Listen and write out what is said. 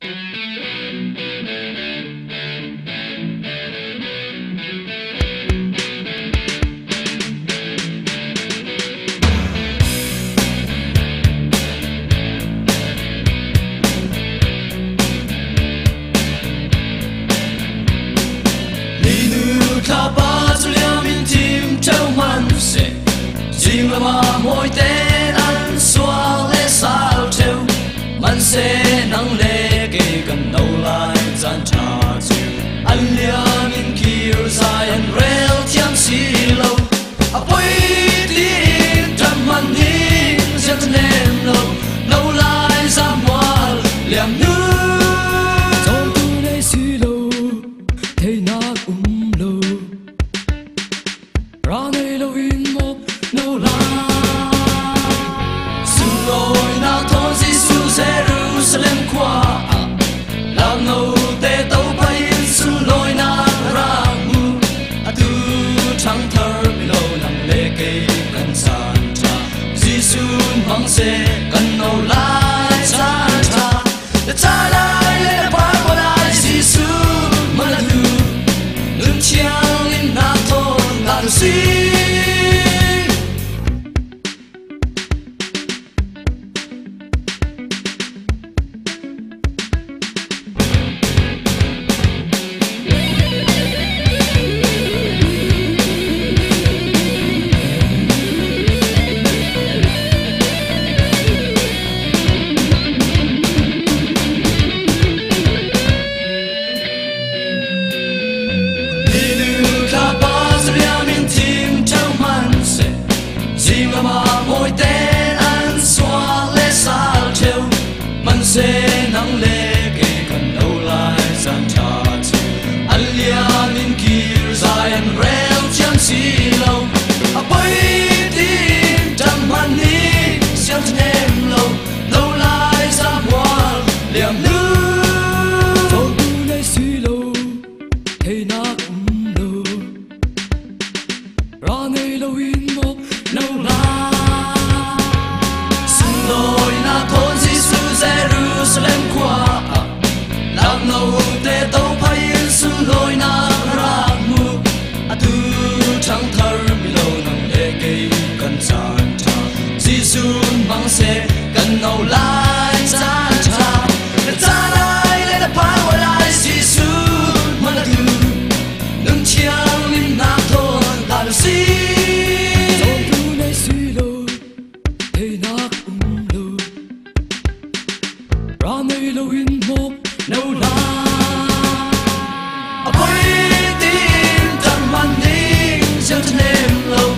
Chim mà môi tên ăn xóa lẽ sao treo man sẽ nắng lệ kề gần đầu lại gian trà chiều anh liam in kia dài anh rel chăm xí lâu à bôi tin trầm man đi giật nem lâu lâu lại ra hoa liam nước trong tu này xí lâu thấy nát lâu ra này lâu in một lâu lại Jerusalem qua lao ngầu tê tàu bay xuống lối na ra mu tu trắng thơ lâu nằm lê cây cần sàn trà Giêsu mang xe cần nâu lại sàn trà để cha lại lê ba qua lại Giêsu mà là tu lưng chiang in na thôn ta si môi tên ăn xóa lẽ sao treo man sẽ nắng lệ kề gần đầu lại gian trà chiều anh liam in kia dài anh rel chăm xí lâu à bấy tin trầm man đi xem em lâu lâu lại ra hoa liam nước trong tu này xí lâu thấy nát lâu ra này lâu in một lâu lại Jerusalem qua lao ngầu tê tàu bay xuống lối na ra mu tu trắng thơ mi lâu nằm lê cây cần sàn trà Giêsu mang xe cần ngầu lại gian trà để ta lại lê đập phá gọi lại Giêsu mà là tu nâng chiang in na thôn ta được si trong tu này xí lâu thấy nát lâu ra này lâu in một lâu lại bấy tin trầm man đi giật nem lâu